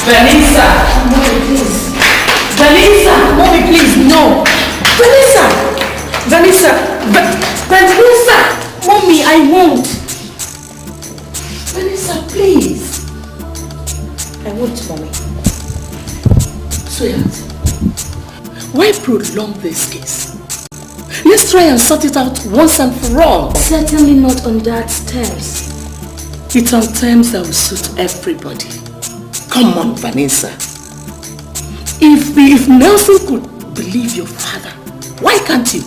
Vanessa! Mommy, please. Vanessa! Mommy, please, no. Vanessa! Vanessa! Vanessa! Mommy, I won't. Vanessa, please. I won't, Mommy. Sweetheart, why prolong this case? Let's try and sort it out once and for all. Certainly not on that terms. It's on terms that will suit everybody. Come on, Vanessa. If Nelson could believe your father, why can't you?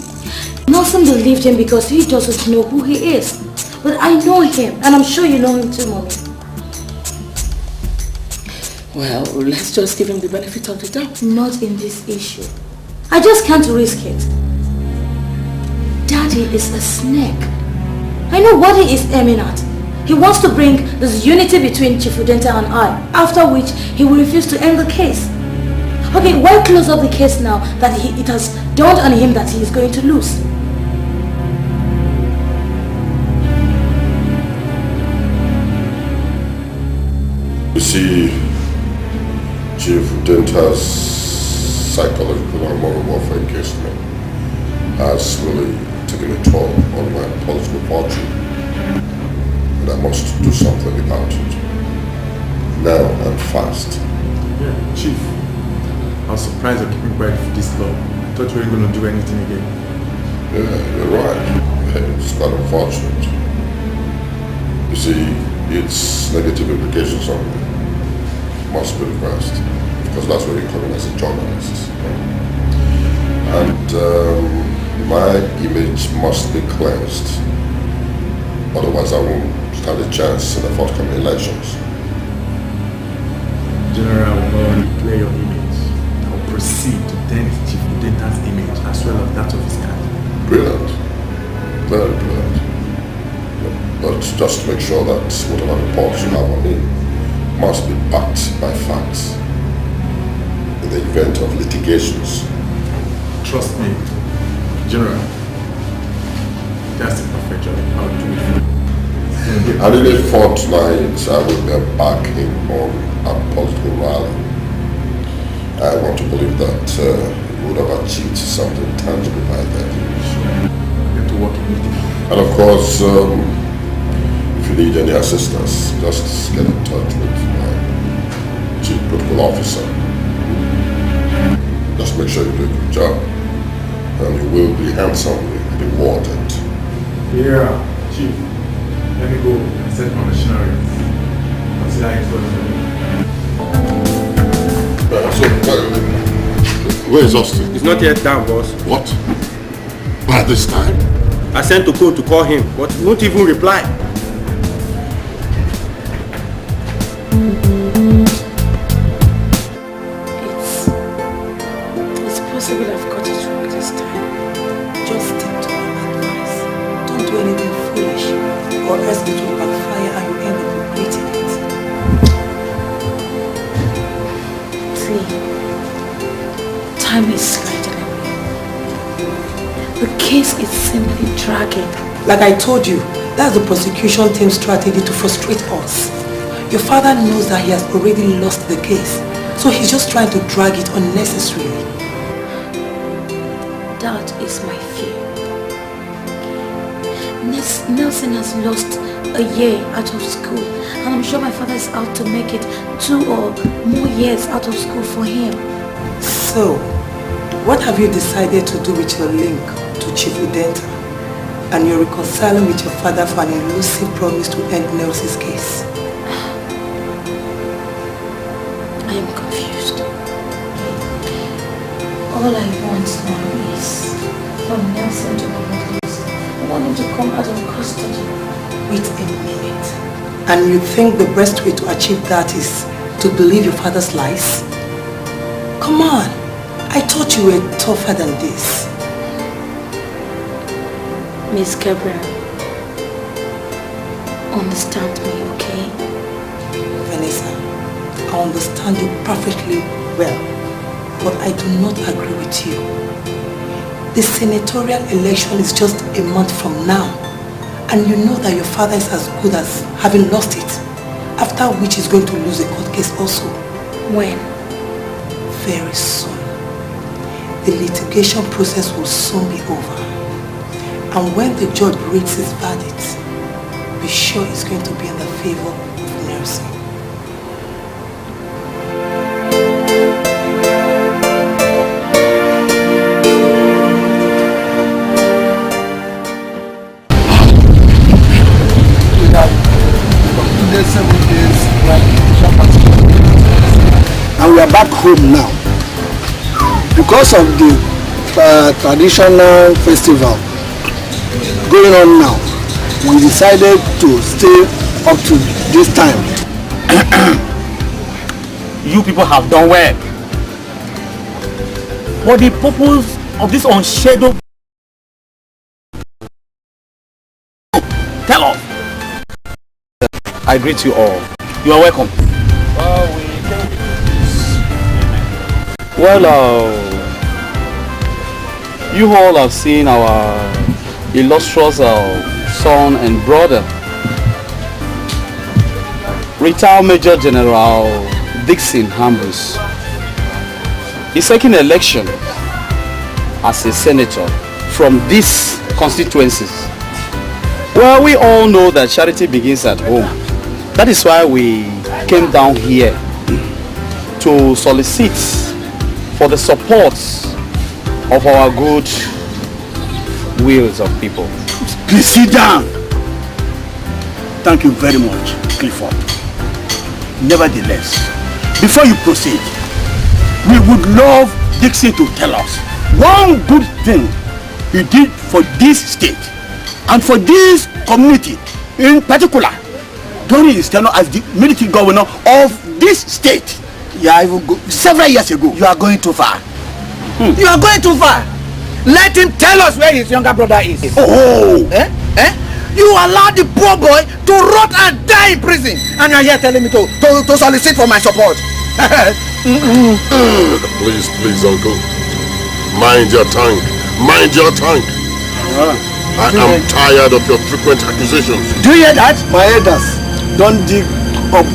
Nelson believed him because he doesn't know who he is. But I know him, and I'm sure you know him too, Mommy. Well, let's just give him the benefit of the doubt. Not in this issue. I just can't risk it. Daddy is a snake. I know what he is aiming at. He wants to bring this unity between Chief Udenta and I, after which he will refuse to end the case. Okay, why close up the case now that it has dawned on him that he is going to lose? You see, Chief Udenta's psychological and moral warfare against me has really taken a toll on my political fortune. And I must do something about it. Now and fast. Yeah, Chief. I was surprised you're keeping quiet for this long. I thought you weren't going to do anything again. Yeah, you're right. It's quite unfortunate. You see, its negative implications on me must be reversed. Because that's what you come in as a journalist. And my image must be cleansed. Otherwise I won't stand a chance in the forthcoming elections. General will not only clear your image, I will proceed to dent Chief Udenta's image as well as that of his guy. Brilliant. Very brilliant. But just to make sure that whatever reports you have on me must be backed by facts. In the event of litigations. Trust me, General. That's the perfect job. I'll do it for you. And in a fortnight, I will be back in on a political rally. I want to believe that we would have achieved something tangible by then. Sure. I get to work immediately. And of course, if you need any assistance, just get in touch with my chief protocol officer. Just make sure you do a good job. And you will be handsomely rewarded. Yeah, Chief. Let me go and set my machinery. Consider it for where is Austin? He's not yet down, boss. What? By this time? I sent Oko to call him, but he won't even reply. It's possible I've got it wrong this time. Just stick to my advice. Don't do anything foolish, or else it will backfire and you end up regretting it. See, time is sliding away. The case is simply dragging. Like I told you, that's the prosecution team's strategy to frustrate us. Your father knows that he has already lost the case, so he's just trying to drag it unnecessarily. That is my fear. Nelson has lost a year out of school, and I'm sure my father is out to make it 2 or more years out of school for him. So, what have you decided to do with your link to Chief Udenta? And you're reconciling with your father for an elusive promise to end Nelson's case? I am confused. All I want now is for Nelson to be released. I want him to come out of custody. Wait a minute. And you think the best way to achieve that is to believe your father's lies? Come on. I thought you were tougher than this. Miss Gabriel, understand me, okay? Vanessa, I understand you perfectly well, but I do not agree with you. The senatorial election is just a month from now, and you know that your father is as good as having lost it, after which he's going to lose a court case also. When? Very soon. The litigation process will soon be over. And when the judge reads his verdict, be sure it's going to be in the favor of Nelson. And we are back home now. Because of the traditional festival going on now, we decided to stay up to this time. You people have done well. But the purpose of this unscheduled... Tell us. I greet you all. You are welcome. Well, you all have seen our illustrious son and brother, retired Major General Dixon Ambrose. His second election as a senator from these constituencies. Well, we all know that charity begins at home. That is why we came down here to solicit for the support of our good wills of people. Please sit down. Thank you very much, Clifford. Nevertheless, before you proceed, we would love Dixon to tell us one good thing he did for this state and for this community in particular during his tenure as the military governor of this state. Yeah, even several years ago. You are going too far. You are going too far. Let him tell us where his younger brother is. Oh! You allowed the poor boy to rot and die in prison, and you are here telling me to solicit for my support. Please, uncle. Mind your tongue. Mind your tongue. I am tired of your frequent accusations. Do you hear that? My elders don't dig up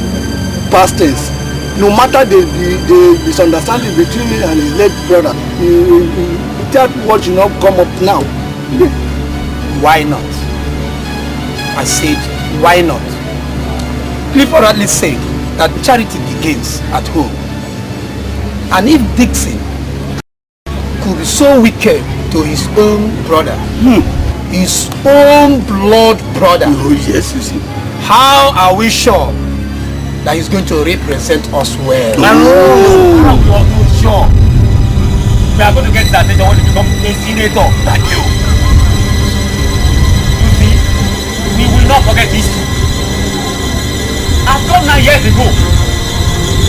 past tense. No matter the misunderstanding between me and his late brother, that what you not come up now. Why not? I said, why not? Clifford at least said that charity begins at home. And if Dixon could be so wicked to his own brother, his own blood brother, oh yes, you see, how are we sure that he's going to represent us well? I'm not sure. We are going to get that they want to become a senator like you. You see, we will not forget history. As come 9 years ago,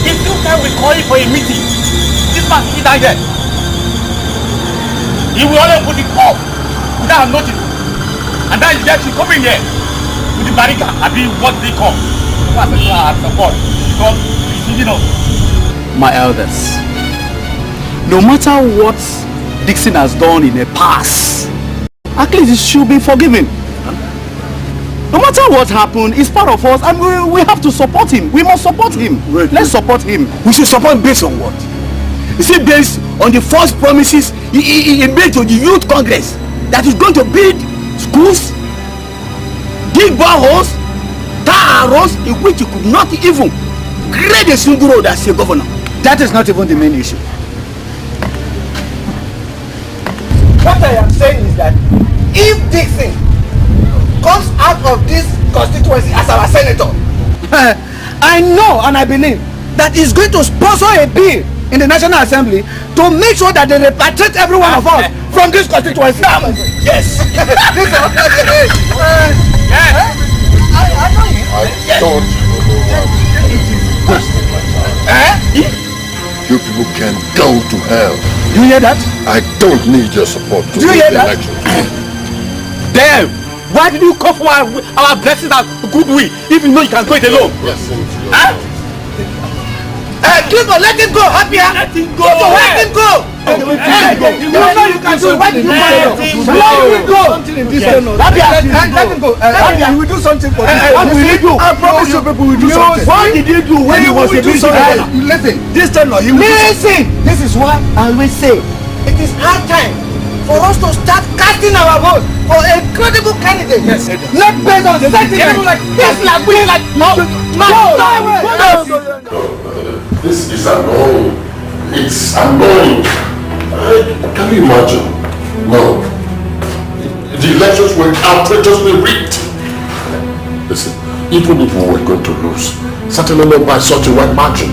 the few time we call him for a meeting, this man is down there. He will always put it off without notice. And then you get to come in here with the barrier, I mean what they call. My elders, no matter what Dixon has done in the past, at least it should be forgiven. No matter what happened, he's part of us and we have to support him. We must support him. Let's support him. We should support based on what? Is it based on the false promises he made to the Youth Congress that is going to build schools, dig boreholes, tar roads in which you could not even grade a single road as a governor? That is not even the main issue. What I am saying is that if Dixon comes out of this constituency as our senator, I know and I believe that he's going to sponsor a bill in the National Assembly to make sure that they repatriate every one of us from this constituency. Yes. I don't know You people can go to hell. Do you hear that? I don't need your support to Do you hear win the that? election. Damn! Why did you call for our blessings and goodwill if you know you can go it alone? Blessings, Clifford, let him go. Happier. Let him go. Let him go. You know you can do. Why did you let him go? Something in this tenor. Let him go. Happier, we will do something for this. What will he do? I promise you people will do something. What did he do when he was a visitor? Listen, this tenor, he will listen. This is what I will say. It is hard time for us to start casting our vote for a credible candidate. Yes, not based on sentiment like this, like we like no. This is annoying. It's annoying. Can you imagine? No. The elections were outrageously rigged. Listen, even if we were going to lose, certainly not by such a wide margin.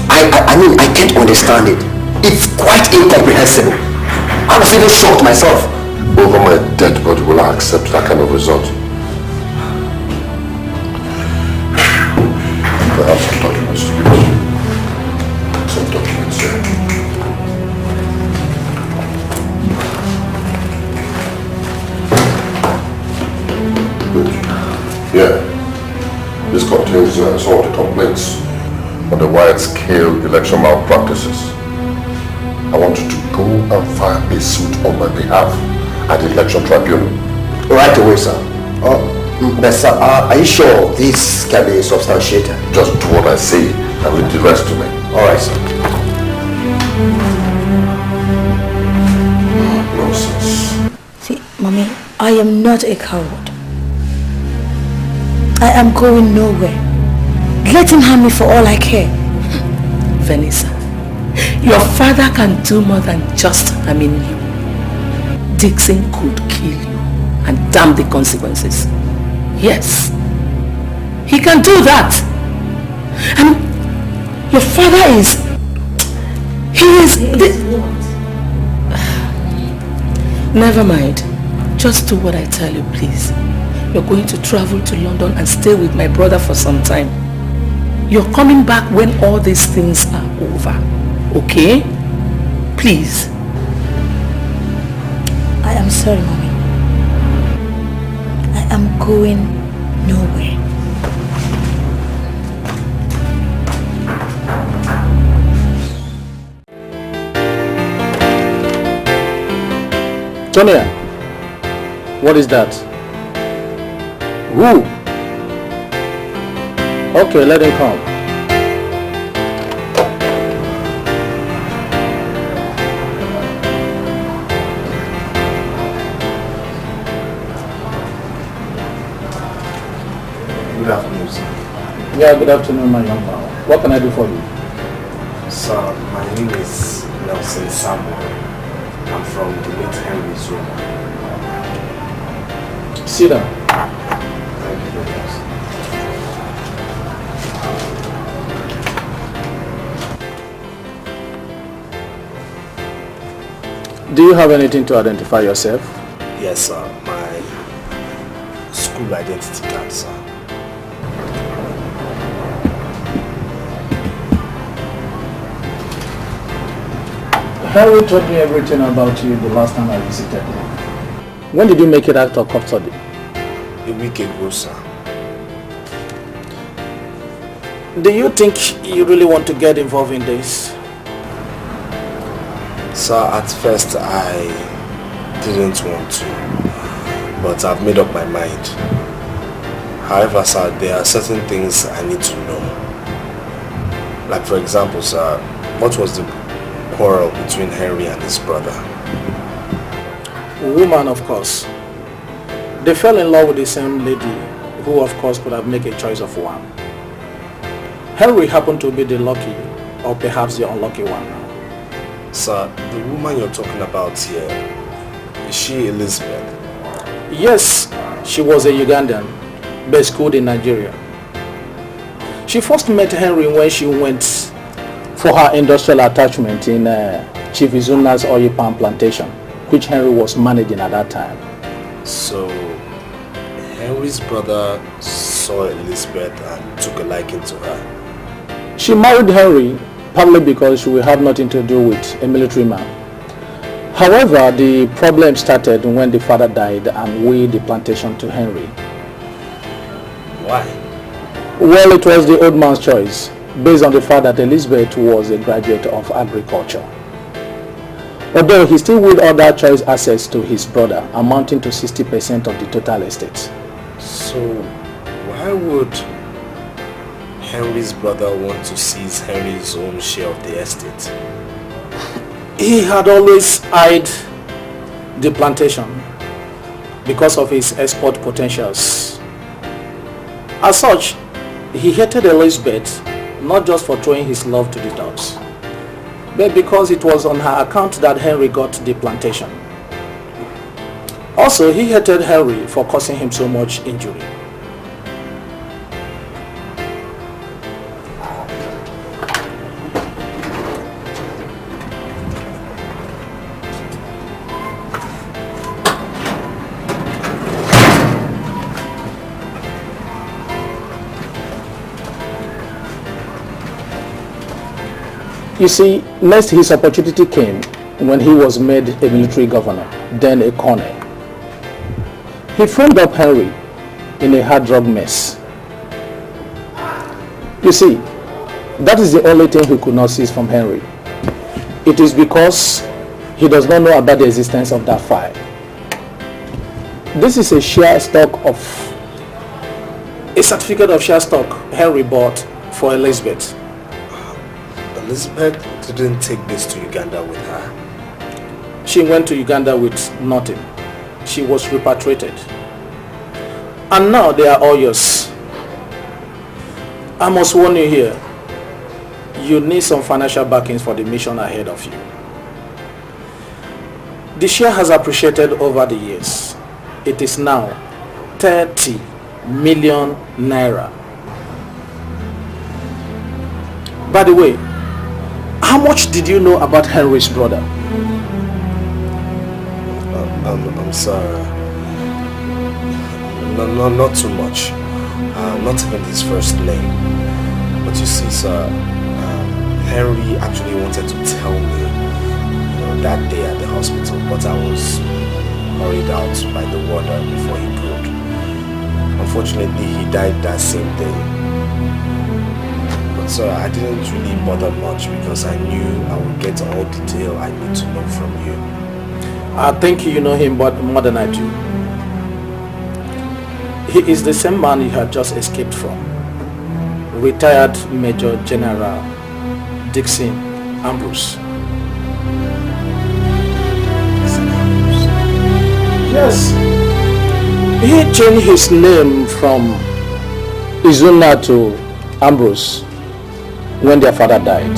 I mean, I can't understand it. It's quite incomprehensible. I was even shocked myself. Over my dead body will I accept that kind of result? Perhaps some documents to give you. Some documents here. Good. Yeah. This contains some of the complaints on the wide-scale election malpractices. I want you to go and file a suit on my behalf at the election tribunal. Right away, sir. But sir, are you sure this can be substantiated? Just do what I say and leave the rest to me. All right, sir. Nonsense. See, Mommy, I am not a coward. I am going nowhere. Let him harm me for all I care. Vanessa, your father can do more than just harming you. Dixon could kill you and damn the consequences. Yes, he can do that. I mean, your father is... Never mind. Just do what I tell you, please. You're going to travel to London and stay with my brother for some time. You're coming back when all these things are over. Okay? Please. I am sorry, Mommy. I am going nowhere. Tonya, what is that? Who? Okay, let him come. Good afternoon, sir. Yeah, good afternoon, my young man. What can I do for you? Sir, my name is Nelson Samuel. I'm from the late Henry's room. Sit down. Thank you very much. Do you have anything to identify yourself? Yes, sir. My school identity card, sir. Harry told me everything about you the last time I visited him. When did you make it out of custody? A week ago, sir. Do you think you really want to get involved in this? Sir, at first I didn't want to, but I've made up my mind. However, sir, there are certain things I need to know. Like for example, sir, what was the quarrel between Henry and his brother? Woman, of course. They fell in love with the same lady, who of course could have made a choice of one. Henry happened to be the lucky, or perhaps the unlucky one. Sir, the woman you're talking about here, is she Elizabeth? Yes, she was a Ugandan, but schooled in Nigeria. She first met Henry when she went for her industrial attachment in Chief Izuna's oil palm plantation, which Henry was managing at that time. So, Henry's brother saw Elizabeth and took a liking to her. She married Henry partly because she will have nothing to do with a military man. However, the problem started when the father died and willed the plantation to Henry. Why? Well, it was the old man's choice. based on the fact that Elizabeth was a graduate of agriculture. Although he still willed other choice assets to his brother, amounting to 60% of the total estate. So, why would Henry's brother want to seize Henry's own share of the estate? He had always eyed the plantation because of his export potentials. As such, he hated Elizabeth not just for throwing his love to the dogs, but because it was on her account that Henry got the plantation. Also, he hated Henry for causing him so much injury. You see, next his opportunity came when he was made a military governor, then a colonel. He framed up Henry in a hard drug mess. You see, that is the only thing he could not seize from Henry. It is because he does not know about the existence of that file. This is a share stock of, a certificate of share stock Henry bought for Elizabeth. Elizabeth didn't take this to Uganda with her. She went to Uganda with nothing. She was repatriated. And now they are all yours. I must warn you here. You need some financial backings for the mission ahead of you. The share has appreciated over the years. It is now 30 million naira. By the way, how much did you know about Henry's brother? I'm sorry. No, not too much. Not even his first name. But you see, sir, Henry actually wanted to tell me, that day at the hospital, but I was hurried out by the warder before he could. Unfortunately, he died that same day. So I didn't really bother much because I knew I would get all detail I need to know from you. I think you know him but more than I do. He is the same man you had just escaped from. Retired Major General Dixon Ambrose. Yes. He changed his name from Izuna to Ambrose when their father died.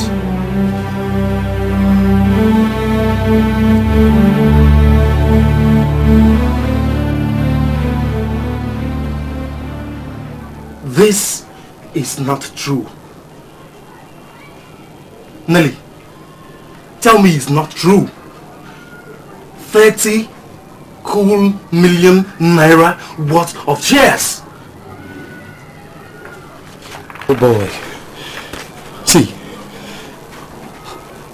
This is not true. Nelly, tell me it's not true. 30 cool million naira worth of shares. Oh boy. See,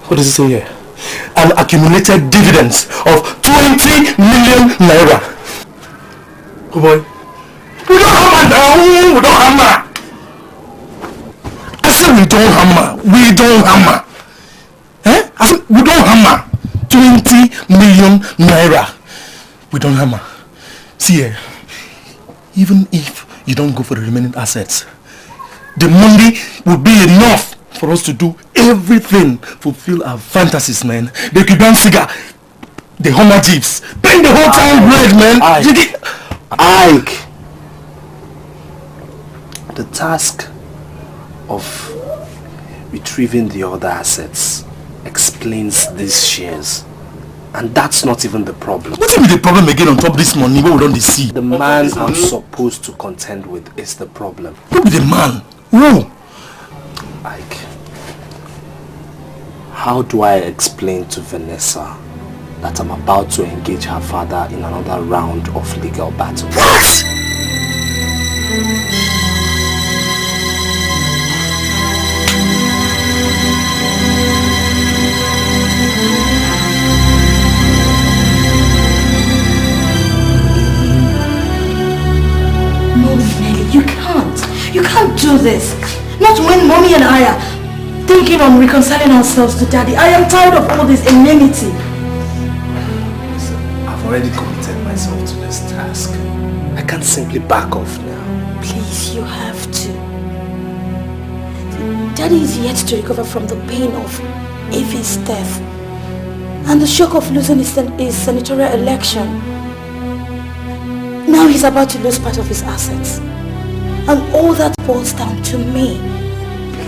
what does it say here? An accumulated dividends of 20 million naira. Oh boy. We don't hammer now. We don't hammer. I said we don't hammer. We don't hammer. Eh? I said we don't hammer. 20 million naira. We don't hammer. See here. Even if you don't go for the remaining assets, the money will be enough for us to do everything, fulfill our fantasies, man. The Cuban cigar, the Hummer Jeeps, paying the whole town bread, man. Ike. The task of retrieving the other assets explains these shares. And that's not even the problem. What will be the problem again on top of this money? What we don't see? The man I'm supposed to contend with is the problem. Who be the man? Who? Ike. How do I explain to Vanessa that I'm about to engage her father in another round of legal battle? What? No, Nelly, you can't. You can't do this. Not when mommy and I are thinking on reconciling ourselves to daddy. I am tired of all this enmity. Listen, I've already committed myself to this task. I can't simply back off now. Please, you have to. Daddy is yet to recover from the pain of Evie's death and the shock of losing his senatorial election. Now he's about to lose part of his assets. And all that boils down to me.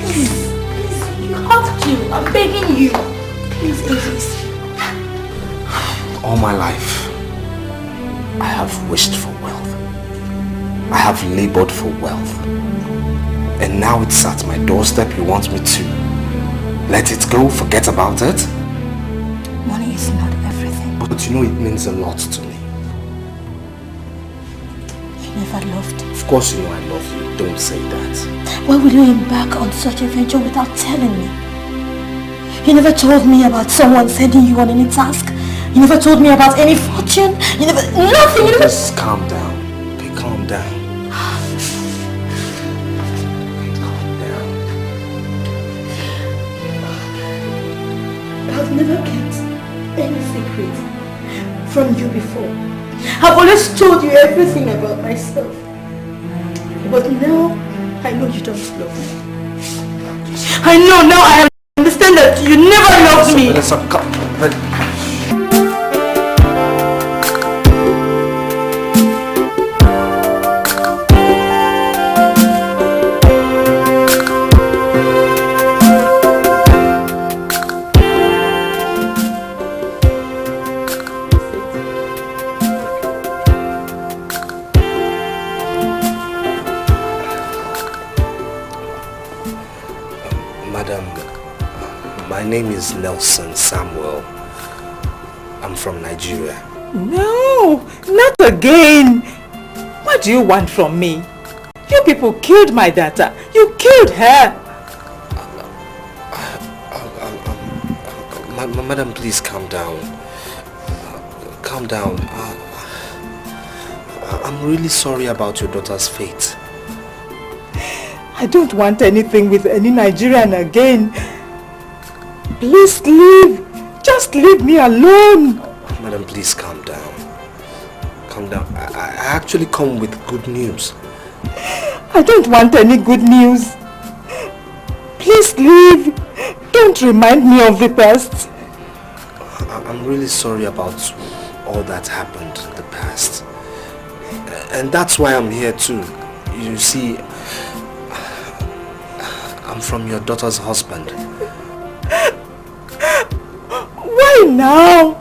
Please, you have to. I'm begging you. Please, please. All my life, I have wished for wealth. I have labored for wealth. And now it's at my doorstep. You want me to let it go, forget about it? Money is not everything. But you know it means a lot to me. You never loved. Of course you know I love you. Don't say that. Why will you embark on such a venture without telling me? You never told me about someone sending you on any task. You never told me about any fortune. You never... Nothing! You Just calm down. Okay, calm down. I've never kept any secret from you before. I've always told you everything about myself. But now, I know you don't love me. I know now I understand that you never loved me. My name is Nelson Samuel. I'm from Nigeria. No, not again. What do you want from me? You people killed my daughter. You killed her. Madam, please calm down. Calm down. I'm really sorry about your daughter's fate. I don't want anything with any Nigerian again. Please leave. Just leave me alone. Madam, please calm down. Calm down. I actually come with good news. I don't want any good news. Please leave. Don't remind me of the past. I'm really sorry about all that happened in the past. And that's why I'm here too. You see, I'm from your daughter's husband. Why now?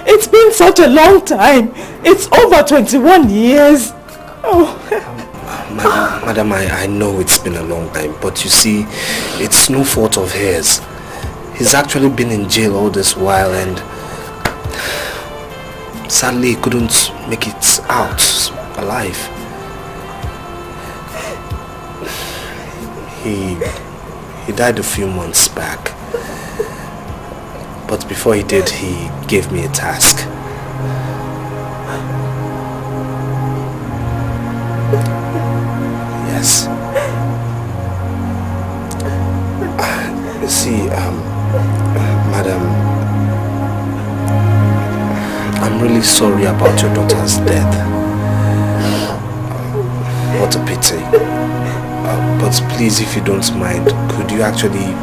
It's been such a long time. It's over 21 years. Oh. Madam, I know it's been a long time, but you see, it's no fault of his. He's actually been in jail all this while and sadly he couldn't make it out alive. He died a few months back. But before he did, he gave me a task. Yes. You see, madam, I'm really sorry about your daughter's death. What a pity. But please, if you don't mind, could you actually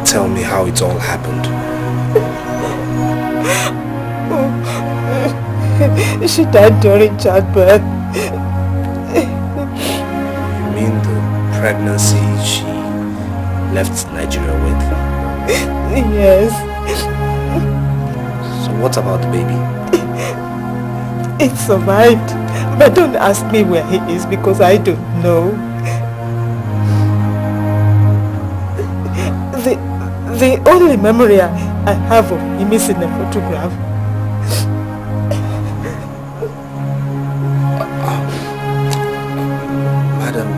tell me how it all happened? She died during childbirth. You mean the pregnancy she left Nigeria with? Yes. So what about the baby? It survived. But don't ask me where he is because I don't know. The only memory I have of him is in a photograph. Madam,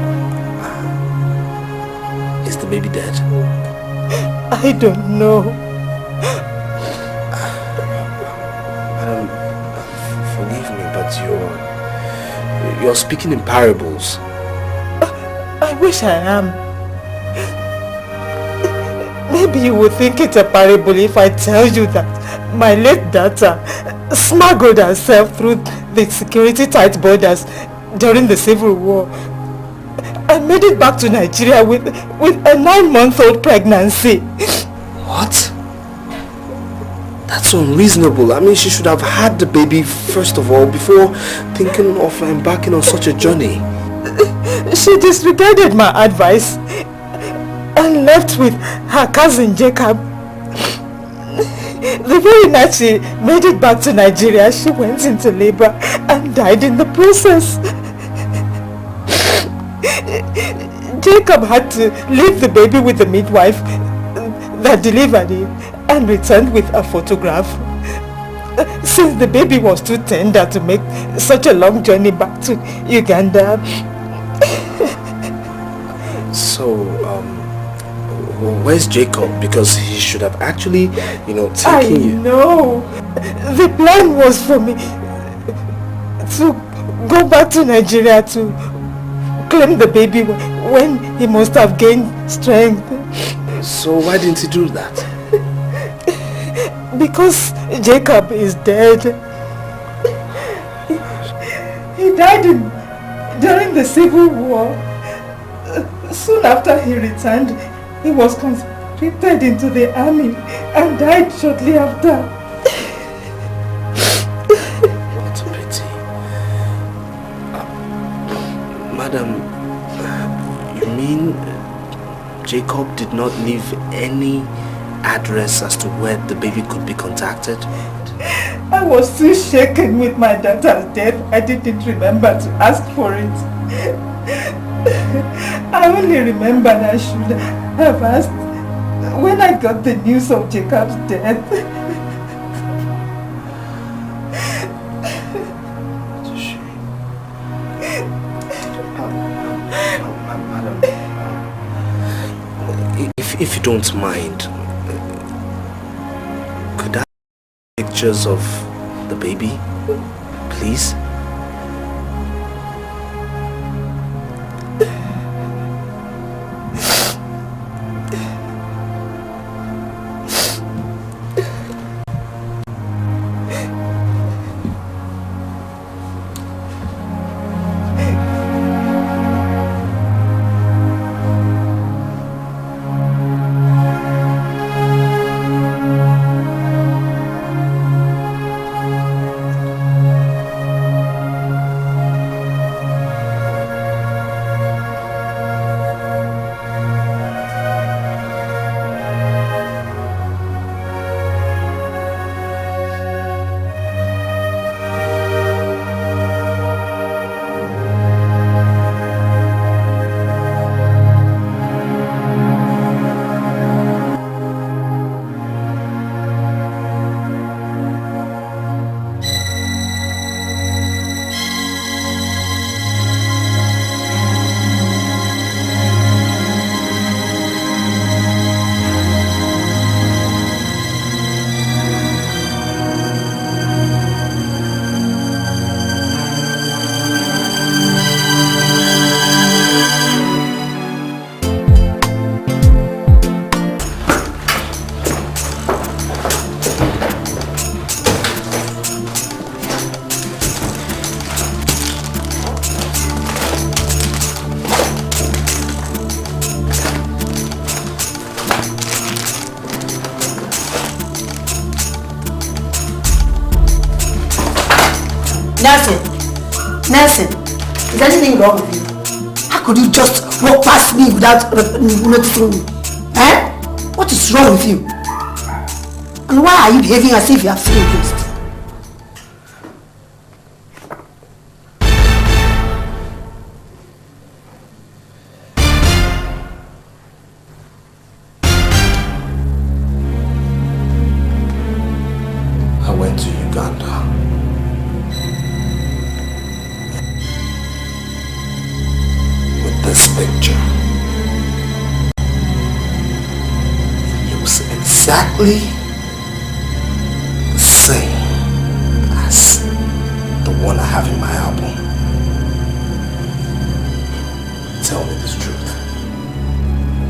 is the baby dead? I don't know. Madam, forgive me, but you're speaking in parables. I wish I am. Maybe you will think it's a parable if I tell you that my late daughter smuggled herself through the security-tight borders during the Civil War and made it back to Nigeria with a 9-month-old pregnancy. What? That's unreasonable. I mean, she should have had the baby first of all before thinking of embarking on such a journey. She disregarded my advice and left with her cousin Jacob. The very night she made it back to Nigeria, she went into labor and died in the process. Jacob had to leave the baby with the midwife that delivered it and returned with a photograph. Since the baby was too tender to make such a long journey back to Uganda. So, where's Jacob? Because he should have actually, taken you. I know. The plan was for me to go back to Nigeria to claim the baby when he must have gained strength. So why didn't he do that? Because Jacob is dead. He died during the Civil War. Soon after he returned, he was conscripted into the army and died shortly after. What a pity. Madam, you mean Jacob did not leave any address as to where the baby could be contacted? I was too shaken with my daughter's death, I didn't remember to ask for it. I only remembered I should have asked when I got the news of Jacob's death. It's a shame. Madam, if you don't mind, could I have pictures of the baby, please? Nelson, is anything wrong with you? How could you just walk past me without noticing me? Eh? What is wrong with you? And why are you behaving as if you have seen a ghost? I went to Uganda. This picture. It was exactly the same as the one I have in my album. Tell me this truth.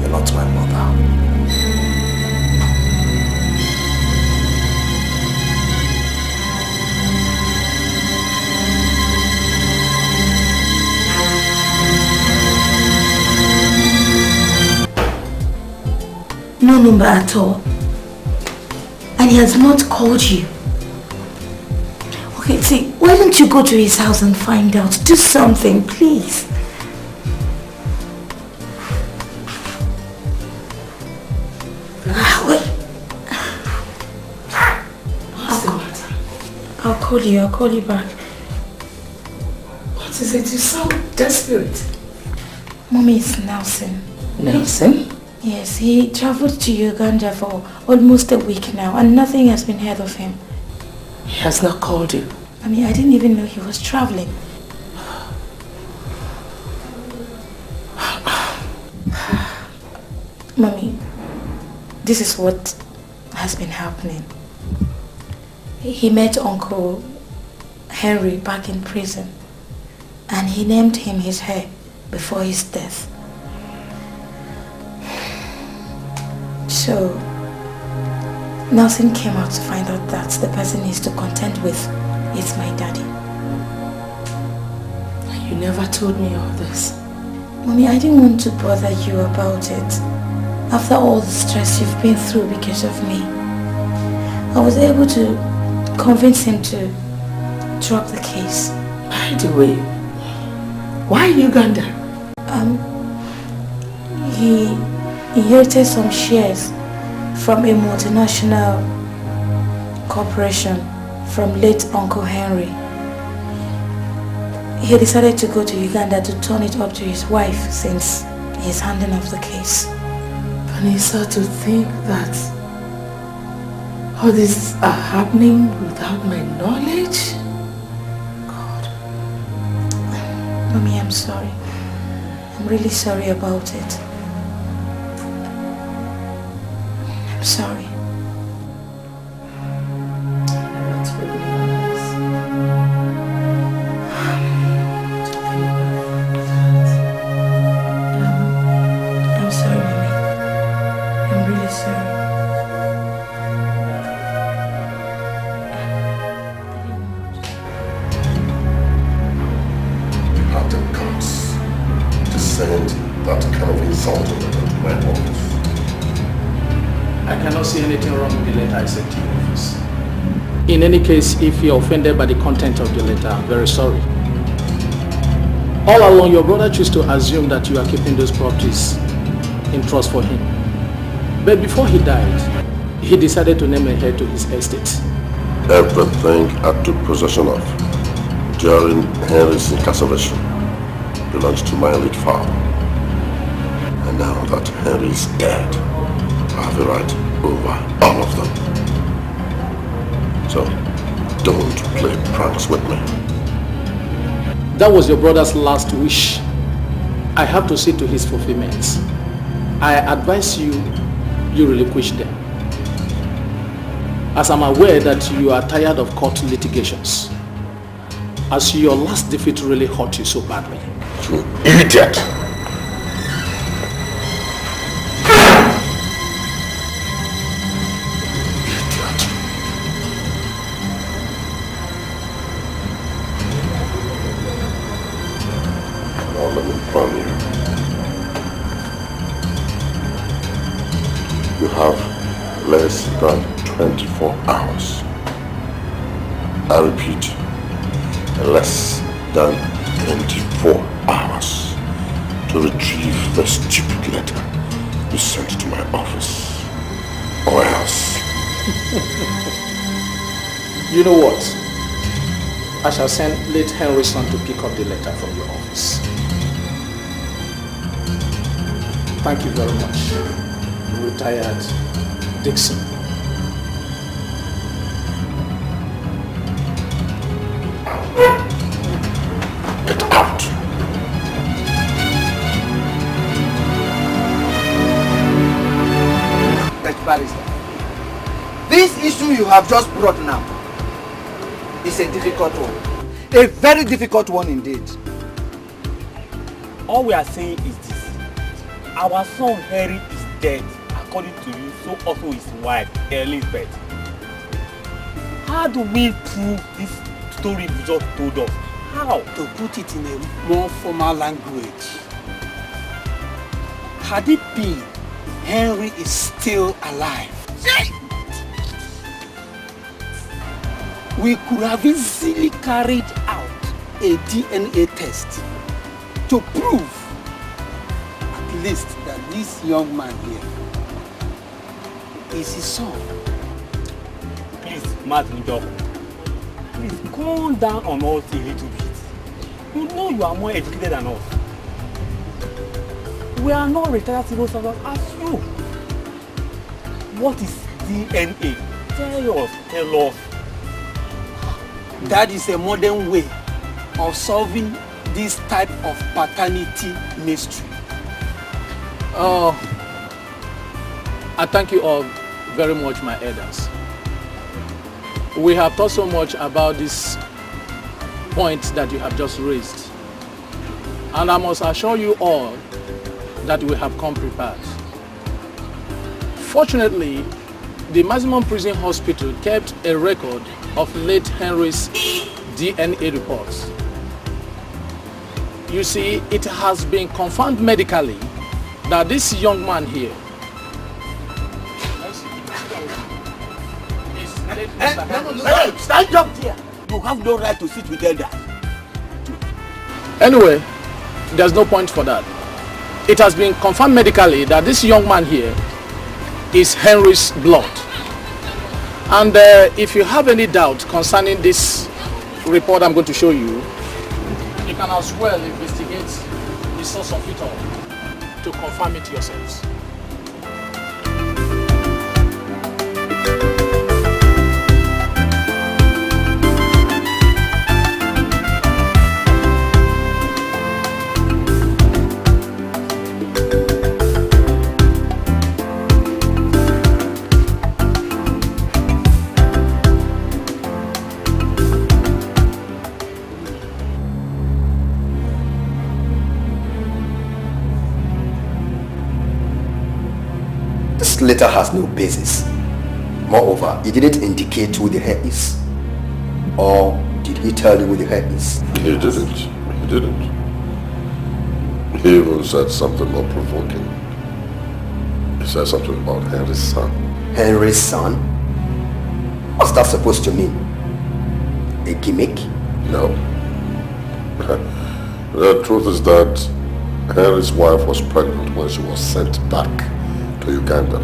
You're not my mother. No number at all. And he has not called you. Okay, see, why don't you go to his house and find out? Do something, please. I'll call you back. What is it? You sound desperate. Mommy, it's Nelson. Nelson? Yes, he traveled to Uganda for almost a week now and nothing has been heard of him. He has not called you? I mean, I didn't even know he was traveling. Mommy, this is what has been happening. He met Uncle Henry back in prison and he named him his heir before his death. So, Nelson came out to find out that the person he's to contend with is my daddy. You never told me all this. Mommy, I didn't want to bother you about it. After all the stress you've been through because of me, I was able to convince him to drop the case. By the way, why Uganda? He inherited some shares from a multinational corporation from late Uncle Henry. He decided to go to Uganda to turn it up to his wife since he's handing off the case. Vanessa, to think that all this are happening without my knowledge? God. Mommy, I'm sorry. I'm really sorry about it. I'm sorry. I'm sorry, Mommy. I'm really sorry. You have the guts to send that kind of insult to my office. I cannot see anything wrong with the letter I sent to your office. In any case, if you're offended by the content of the letter, I'm very sorry. All along, your brother chose to assume that you are keeping those properties in trust for him. But before he died, he decided to name a heir to his estate. Everything I took possession of during Henry's incarceration belongs to my late father. And now that Henry is dead, I have a right over all of them. So, don't play pranks with me. That was your brother's last wish. I have to see to his fulfillment. I advise you relinquish them. As I'm aware that you are tired of court litigations. As your last defeat really hurt you so badly. You idiot! You have less than 24 hours. I repeat, less than 24 hours to retrieve the stupid letter you sent to my office. Or else. You know what? I shall send late Henry's son to pick up the letter from your office. Thank you very much. Retired Dixon. Get out. Barrister, this issue you have just brought now is a difficult one. A very difficult one indeed. All we are saying is this. Our son Harry is dead, according to you, so also his wife, Elizabeth. How do we prove this story you just told us? How? To put it in a more formal language, had it been Henry is still alive. We could have easily carried out a DNA test to prove at least that this young man here is his son. Please, Martin Job, please calm down on us a little bit. You know you are more educated than us. We are not retired civil servants as you. What is DNA? Tell us. That is a modern way of solving this type of paternity mystery. I thank you all very much, my elders. We have thought so much about this point that you have just raised. And I must assure you all that we have come prepared. Fortunately, the maximum prison hospital kept a record of late Henry's DNA reports. You see, it has been confirmed medically that this young man here No, stand up there. You have no right to sit with elders. Anyway, there's no point for that. It has been confirmed medically that this young man here is Henry's blood. And if you have any doubt concerning this report I'm going to show you, you can as well investigate the source of it all to confirm it yourselves. Letter has no basis. Moreover, he didn't indicate who the heir is. Or did he tell you who the heir is? He didn't. He even said something more provoking. He said something about Henry's son. Henry's son? What's that supposed to mean? A gimmick? No. The truth is that Henry's wife was pregnant when she was sent back to Uganda.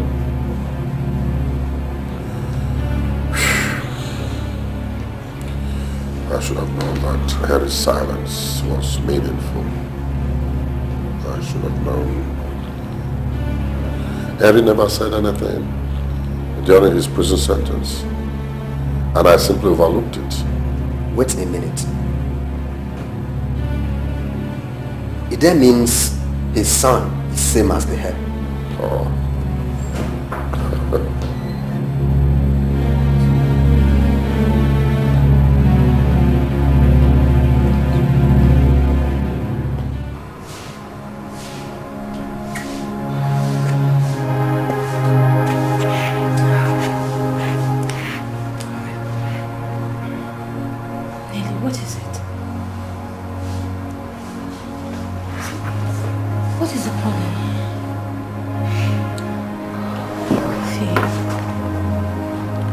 I should have known that Henry's silence was meaningful. I should have known. Henry never said anything during his prison sentence, and I simply overlooked it. Wait a minute. It then means his son is same as the heir. Oh.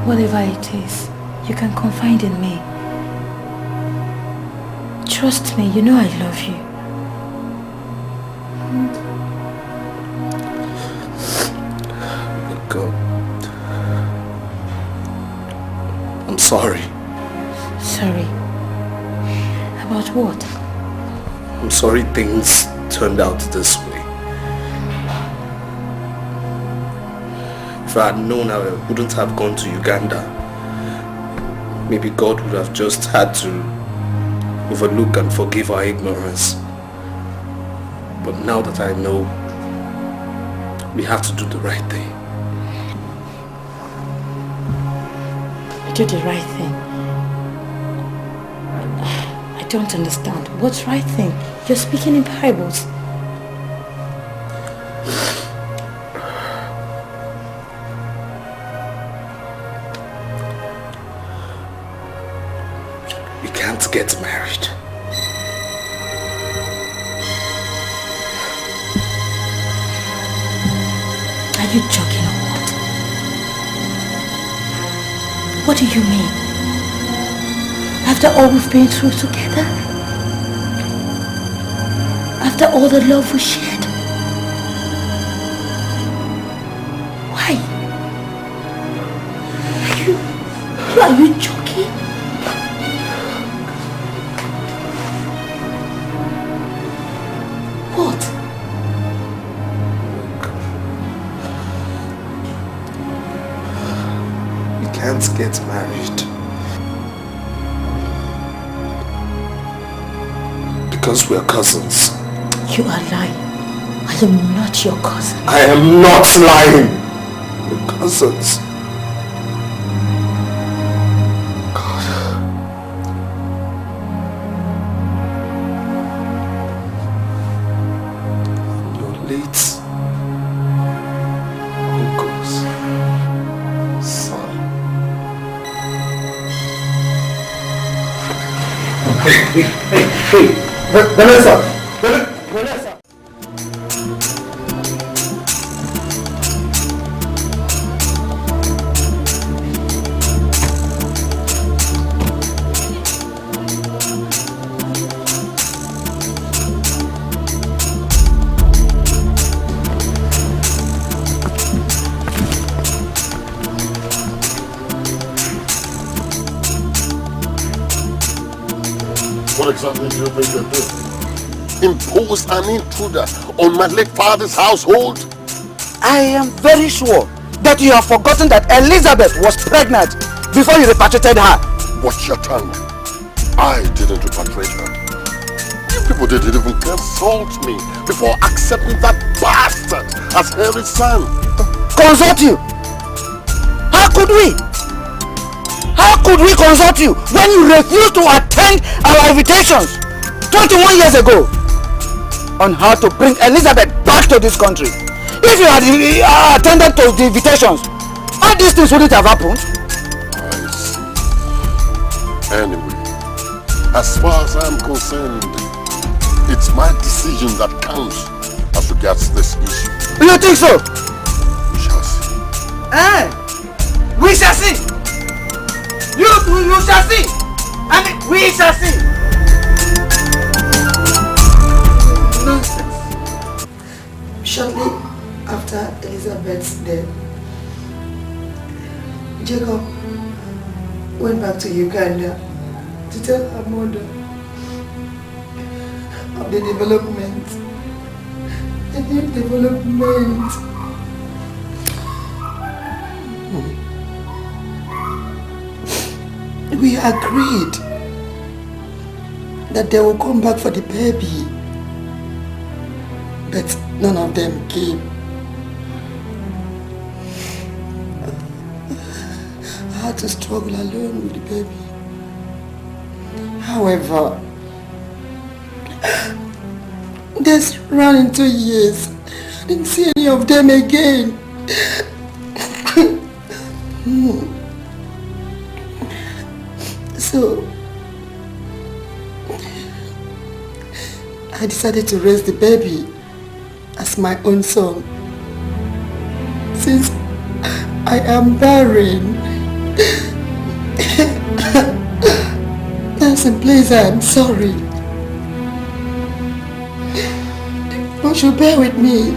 Whatever it is, you can confide in me. Trust me, you know I love you. God. I'm sorry. Sorry? About what? I'm sorry things turned out this way. If I had known, I wouldn't have gone to Uganda. Maybe God would have just had to overlook and forgive our ignorance. But now that I know, we have to do the right thing. Do the right thing? I don't understand. What's right thing? You're speaking in parables. Get married. I you joking or what? What do you mean? After all we've been through together? After all the love we shared? Why? Are you joking? What? We can't get married. Because we're cousins. You are lying. I am not your cousin. I am not lying. We're cousins. Hey, Vanessa! Vanessa! What exactly do you think you're doing? Impose an intruder on my late father's household? I am very sure that you have forgotten that Elizabeth was pregnant before you repatriated her. Watch your tongue. I didn't repatriate her. You people didn't even consult me before accepting that bastard as Harry's son. Consult you? How could we? How could we consult you when you refused to attend our invitations 21 years ago on how to bring Elizabeth back to this country? If you had attended to the invitations, all these things wouldn't have happened. I see. Anyway, as far as I'm concerned, it's my decision that counts as regards this issue. You think so? We shall see. We shall see. You shall see. I mean, we shall see. Nonsense. Shortly after Elizabeth's death, Jacob went back to Uganda to tell her mother of the development. The new development. We agreed that they will come back for the baby, but none of them came. I had to struggle alone with the baby. However, this ran into years. I didn't see any of them again. So, I decided to raise the baby as my own son. Since I am barren, Nelson, please, I am sorry. You should bear with me.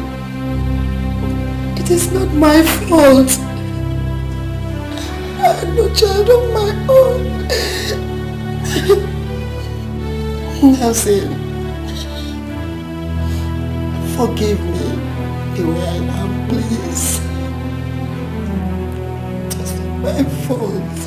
It is not my fault. I had no child of my own. Nelson, forgive me the way I am, please. It's my fault.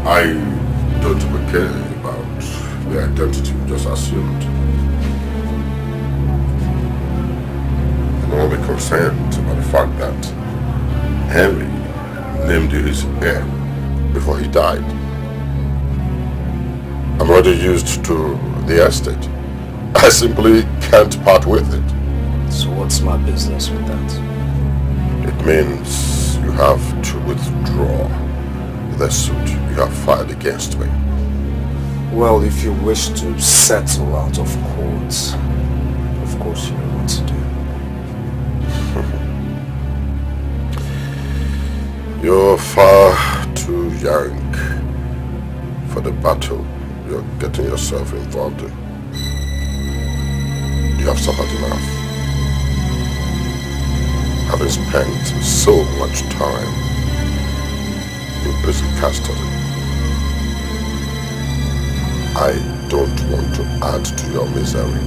I don't even care about the identity you just assumed. I'm only concerned about the fact that Henry named you his heir before he died. I'm already used to the estate. I simply can't part with it. So what's my business with that? It means you have to withdraw the suit you have filed against me. Well, if you wish to settle out of court, of course you know what to do. You're far too young for the battle you're getting yourself involved in. You have suffered enough. Having spent so much time in prison custody, I don't want to add to your misery.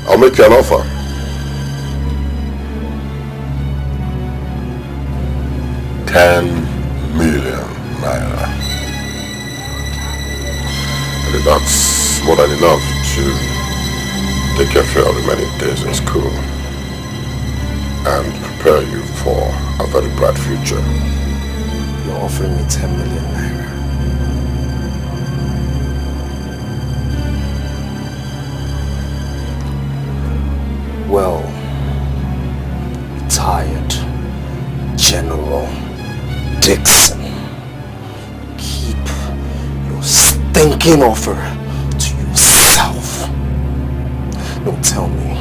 I'll make you an offer. ₦10 million. And that's more than enough to take care of your remaining days in school and prepare you for a very bright future. You're offering me 10 million naira. Well, retired General Dixon, keep your stinking offer to yourself. Don't tell me,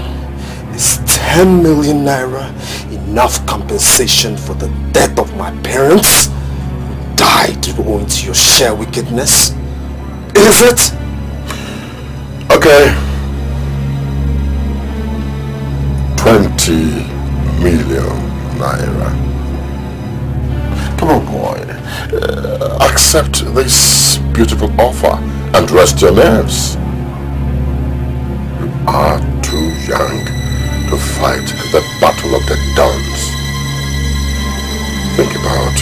is 10 million naira enough compensation for the death of my parents who died owing to your sheer wickedness? Is it? Okay. 20 million naira. Come on, boy. Accept this beautiful offer and rest your nerves. You are too young to fight the battle of the Dons. Think about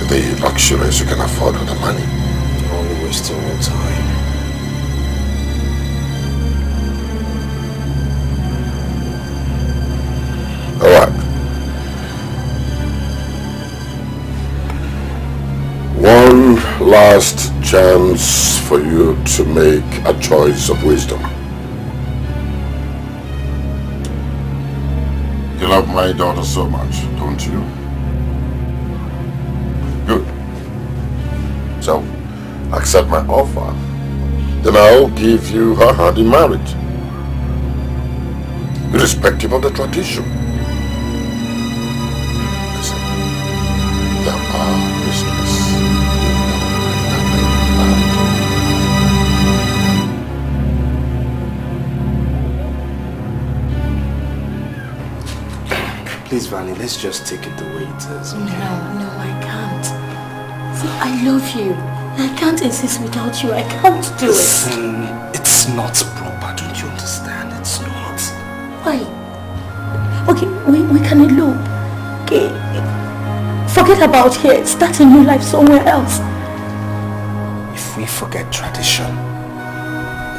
the luxuries you can afford with the money. You're only wasting your time. Alright. One last chance for you to make a choice of wisdom. You love my daughter so much, don't you? Good. So, accept my offer. Then I'll give you her hand in marriage, irrespective of the tradition. Listen, there are mysteries. Please, Vanny, let's just take it the way it is, okay? No, I can't. See, I love you. I can't exist without you. I can't do it. Listen, it's not proper. Don't you understand? It's not. Why? Okay, we can elope. Okay, forget about here. Start a new life somewhere else. If we forget tradition,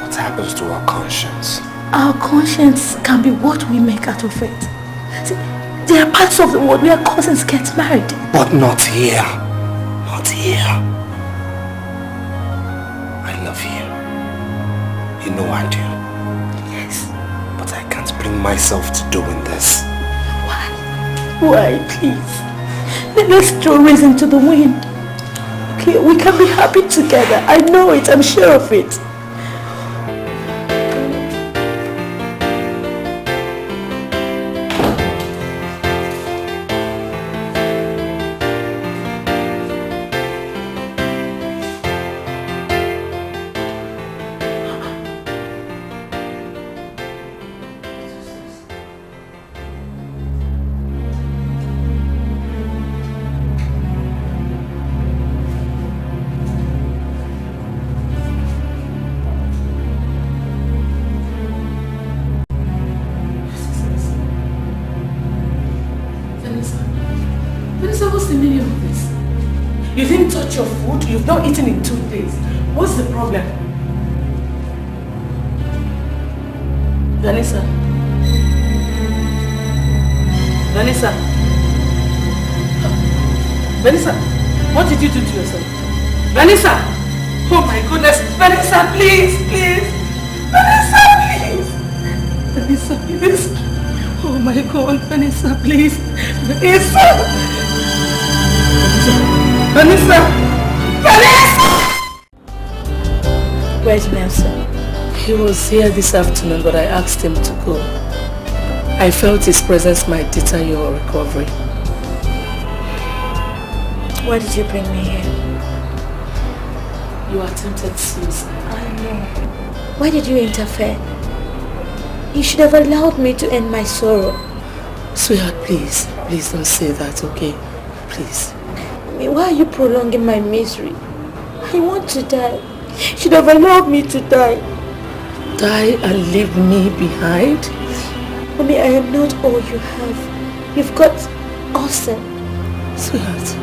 what happens to our conscience? Our conscience can be what we make out of it. See, there are parts of the world where cousins get married. But not here. Not here. I love you. You know I do. Yes. But I can't bring myself to doing this. Why, please? Let's throw reason to the wind. Okay, we can be happy together. I know it. I'm sure of it. You've not eaten in 2 days. What's the problem? Vanessa. Vanessa. Vanessa, what did you do to yourself? Vanessa! Oh my goodness! Vanessa, please, please! Vanessa, please! Vanessa, please. Oh my God, Vanessa, please. Vanessa! Vanessa! Vanessa! Where's Nelson? He was here this afternoon, but I asked him to go. I felt his presence might deter your recovery. Why did you bring me here? You attempted suicide. I know. Why did you interfere? You should have allowed me to end my sorrow. Sweetheart, please. Please don't say that, okay? Please. Why are you prolonging my misery? I want to die. You should have allowed me to die. Die and leave me behind? Mommy, I am not all you have. You've got awesome. Sweetheart,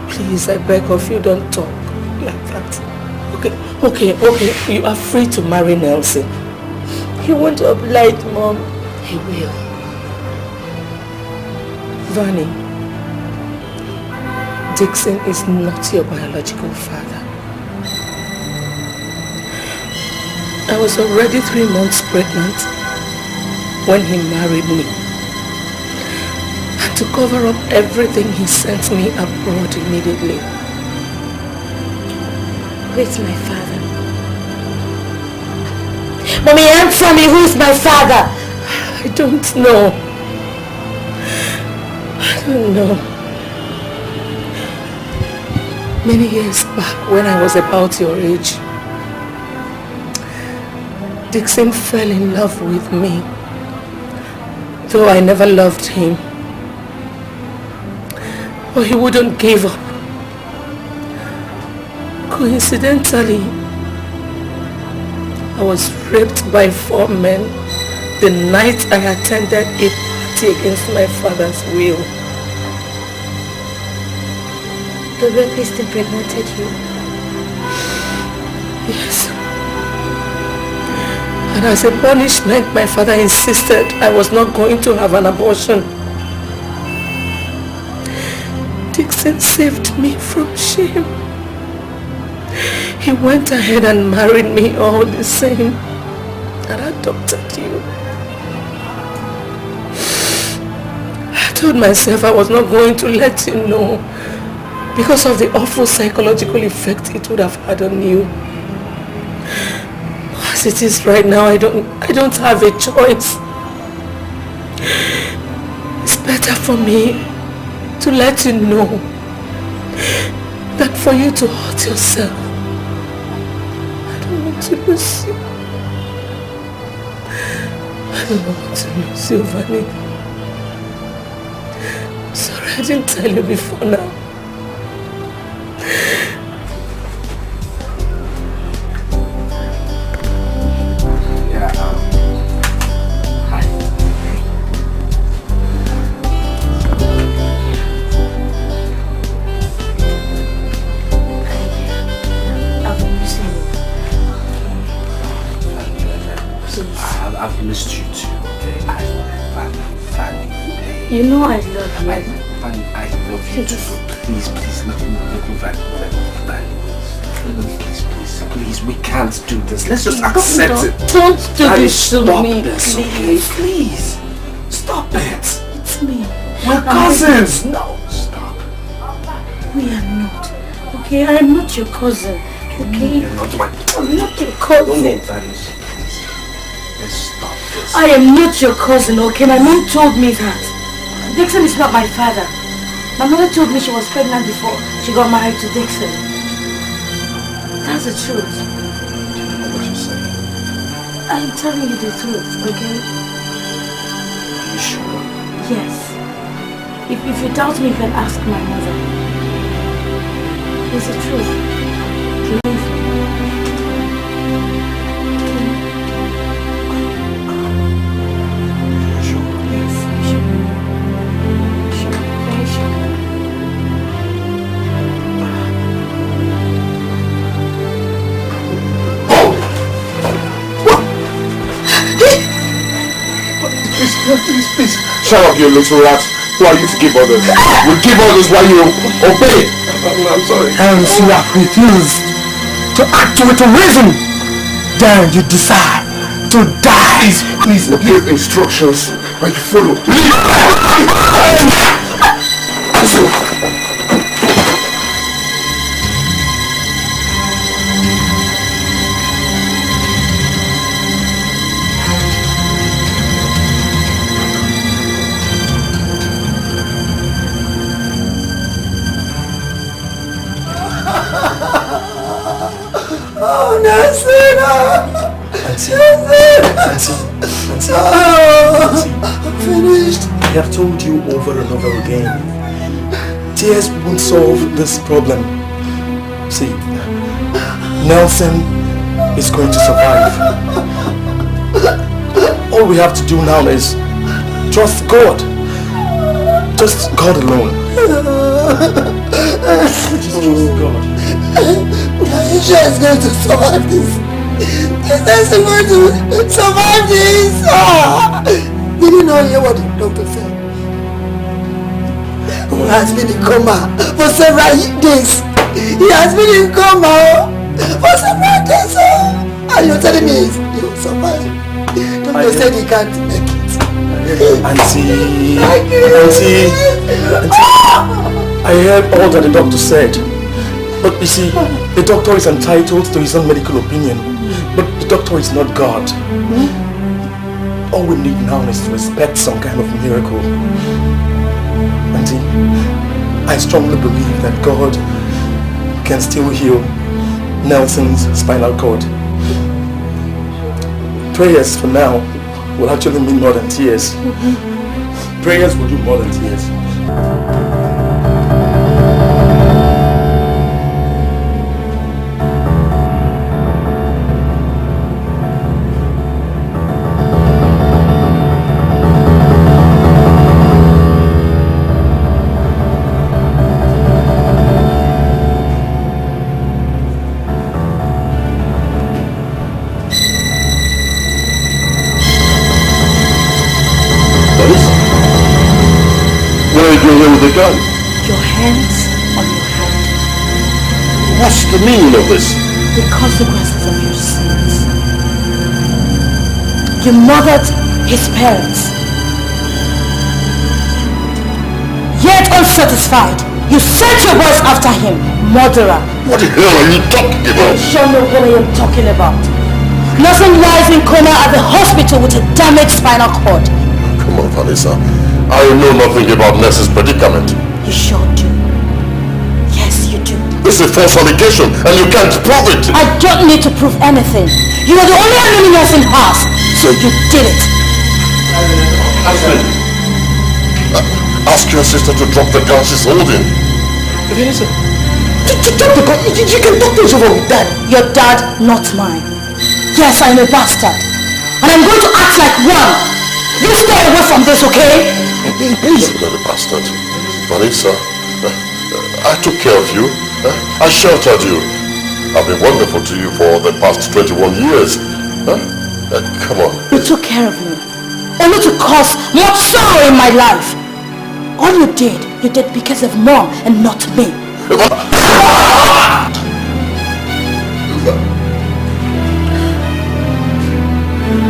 please, I beg of you, don't talk like that. Okay. You are free to marry Nelson. He won't oblige, Mom. He will. Vanny, Dixon is not your biological father. I was already 3 months pregnant when he married me. And to cover up everything, he sent me abroad immediately. Who's my father? Mommy, answer me, who's my father? I don't know. I don't know. Many years back, when I was about your age, Dixon fell in love with me, though I never loved him. But he wouldn't give up. Coincidentally, I was raped by 4 men the night I attended a party against my father's will. The rapist impregnated you? Yes. And as a punishment, my father insisted I was not going to have an abortion. Dixon saved me from shame. He went ahead and married me all the same and adopted you. I told myself I was not going to let you know because of the awful psychological effect it would have had on you. As it is right now, I don't have a choice. It's better for me to let you know than for you to hurt yourself. I don't want to lose you. I don't want to lose you, Vanny. Sorry, I didn't tell you before now. I've missed you too, okay? Fanny. You know I love you. Fanny, I love you too. So please, let me Fanny. Please, we can't do this. Let's just accept it. Don't do this to me, this, please. okay? Please. Stop it. It's me. We're cousins. No, stop. We are not. Okay, I am not your cousin. Okay? You're not my... I'm not your cousin. No, Fanny. Let's stop this. I am not your cousin, okay? My mom told me that. Dixon is not my father. My mother told me she was pregnant before she got married to Dixon. That's the truth. Do you know what you're saying? I'm telling you the truth, okay? Are you sure? Yes. If you doubt me, you can ask my mother. It's the truth. Believe me. Please. Shut up, you little rat. Who are you to give orders? We give orders while you obey. I'm sorry. Hence you have refused to act with reason. Then you decide to die. Please give instructions and you follow. Oh, Nasina! Auntie, I'm finished. I have told you over and over again. Tears won't solve this problem. See, Nelson is going to survive. All we have to do now is trust God. Just God alone. Just trust God. Aisha is going to survive this. Is going to survive this? Did you not hear what the doctor said? Who has been in coma for several days. He has been in coma for several days. And you're telling me he will survive. Doctor said he can't make it. Auntie, I heard all that the doctor said. But you see, the doctor is entitled to his own medical opinion. But the doctor is not God. All we need now is to expect some kind of miracle. Auntie, I strongly believe that God can still heal Nelson's spinal cord. Prayers for now will actually mean more than tears. Prayers will do more than tears. The gun. Your hands on your head. What's the meaning of this? The consequences of your sins. You murdered his parents. Yet unsatisfied, you sent your boys after him, murderer. What the hell are you talking about? You sure know what I am talking about. Nelson lies in coma at the hospital with a damaged spinal cord. Come on, Vanessa. I know nothing about Ness's predicament. You sure do. Yes, you do. This is a false allegation and you can't prove it. I don't need to prove anything. You are the only enemy Nelson has. So you did it. Ask your sister to drop the gun she's holding. Vanessa, drop the gun. You can talk things over with dad. Your dad, not mine. Yes, I'm a bastard. And I'm going to act like one. You stay away from this, okay? Please. You're not a bastard. Vanessa, I took care of you. I sheltered you. I've been wonderful to you for the past 21 years. Come on. You took care of me. Only to cause more sorrow in my life. All you did because of Mom and not me.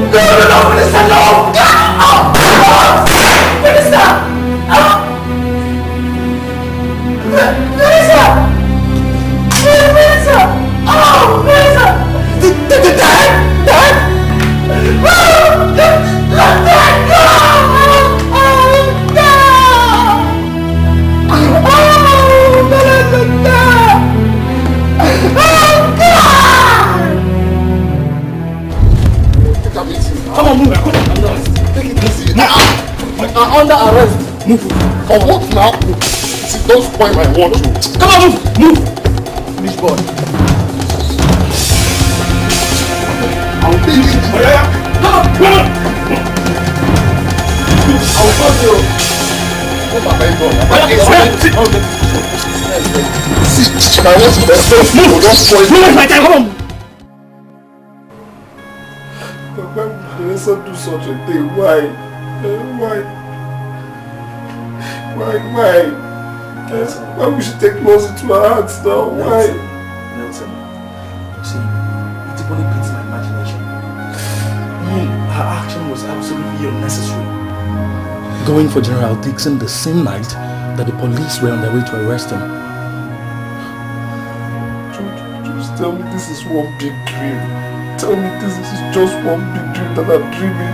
No, Vanessa, no! Vanessa! Vanessa! Vanessa! Oh, Vanessa! Dad! Let Dad go! Oh, no! Oh, Vanessa! Oh, God! Come on, move. Take it easy. I'm under arrest. Move. For what now? See, don't spoil my watch. Come on, move. This boy. I'll take it. Come on. I'll call you. What have I done? See, my watch is there. Move. Don't spoil my time. Come on. Why would Vanessa do such a thing? Why? Why would she take laws into her hands now? Why? Nelson, see, it only paints my imagination. was absolutely unnecessary. Going for General Dixon the same night that the police were on their way to arrest him. Just tell me this is one big dream. Tell me this is just one big dream that I'm dreaming.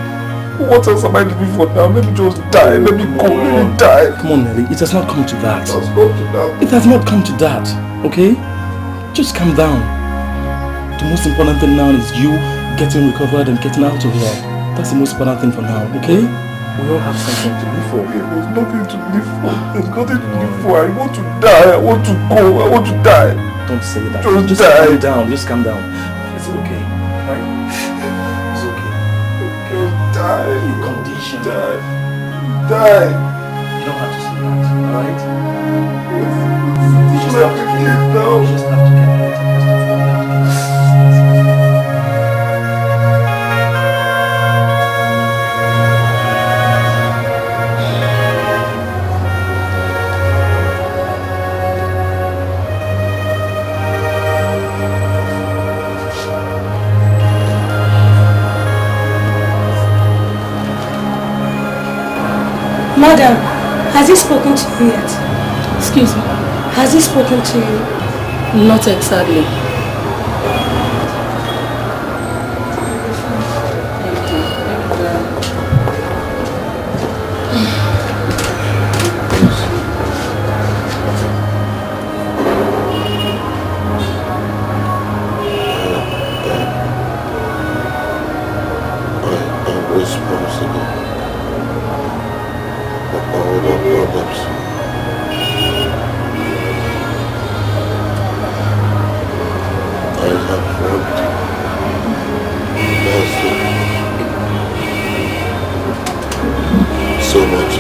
What else am I living for now? Let me just die. Let me go. Let me die. Come on, Nelly. It has not come to that. It has not to that. It has not come to that. Okay? Just calm down. The most important thing now is you getting recovered and getting out of here. That's the most important thing for now. Okay? We all have something to live for. There's nothing to live for. There's nothing to live for. I want to die. I want to go. I want to die. Don't say that. Just die. calm down. Just calm down. It's okay. Right? It's okay. Just die. Your condition. Die. Die. You don't have to say that. Alright? You just have to get down. You just have to get better. Madam, has he spoken to you yet? Excuse me? Has he spoken to you? Not exactly. I'm responsible for all our problems. I have worked so much.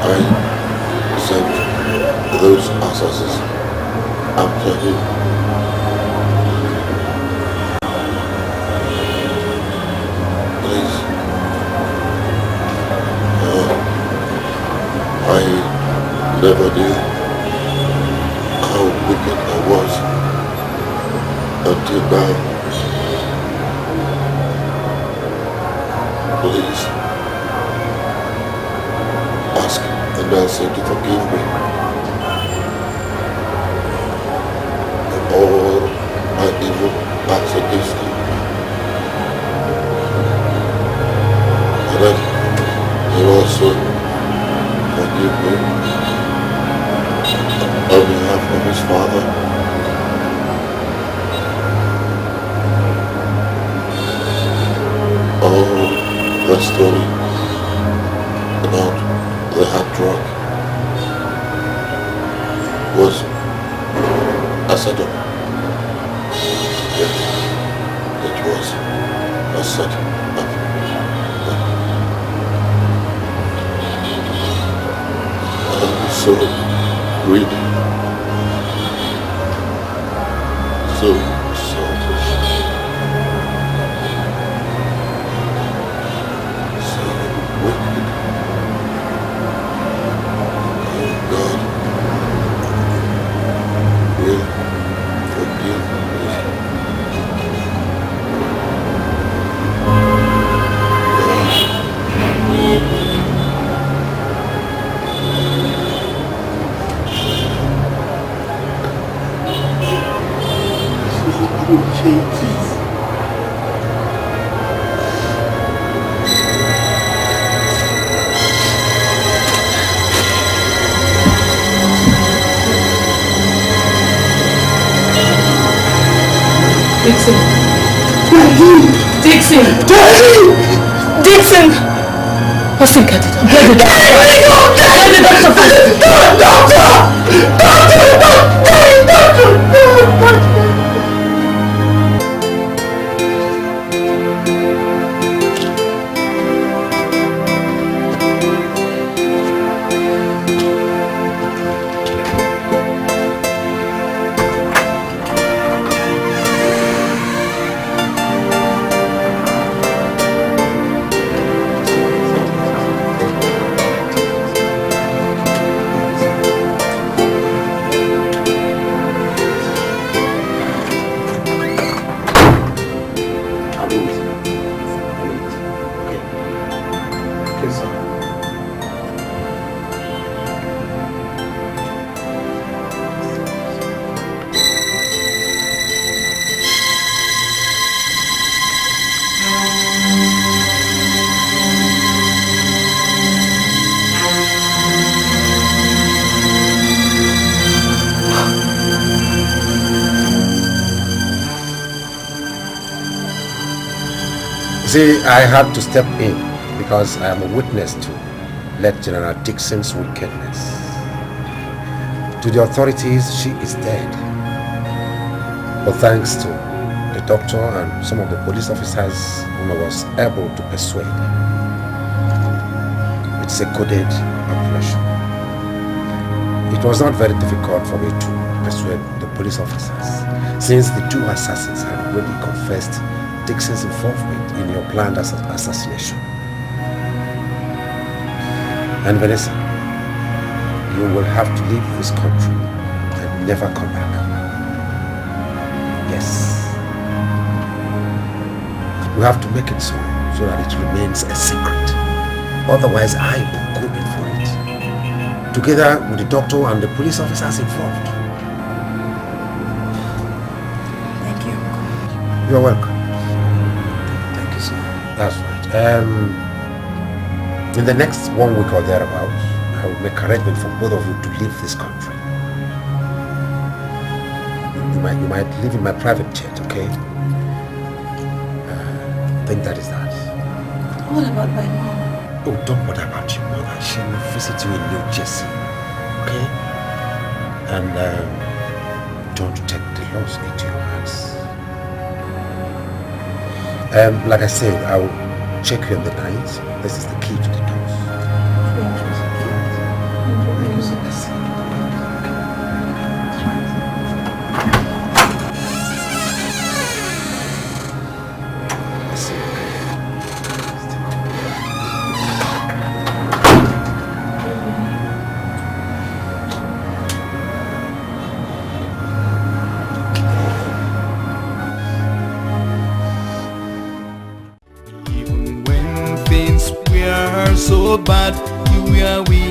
I sent those assassins after him. I never knew how wicked I was until now. Please ask the Nelson to forgive me for all my evil acts against him, and that he also forgive me on behalf of his father. Oh, the story about the hard drug was a setup. Yes, it was a setup. So greedy, so selfish, so wicked. Oh God, will forgive me. Changes. Dixon! Dixon! Dixon! Austin, get it up. Get it up. Get the doctor first. Doctor! See, I had to step in because I am a witness to Late General Dixon's wickedness. To the authorities, she is dead. But thanks to the doctor and some of the police officers whom I was able to persuade, it's a coded operation. It was not very difficult for me to persuade the police officers, since the two assassins had already confessed Dixon's involvement in your planned assassination. And Vanessa, you will have to leave this country and never come back. Yes. We have to make it so that it remains a secret. Otherwise, I will go in for it, together with the doctor and the police officers involved. Thank you. You're welcome. Thank you, sir. That's right. In the next 1 week or thereabouts, I will make arrangement for both of you to leave this country. You might live in my private jet, okay? I think that is that. What about my mom? Oh, don't bother about your mother. She will visit you in New Jersey, okay? And don't take the loss into your hands. Like I said, I will check you in the night. This is the key to the doors. So bad, you were we.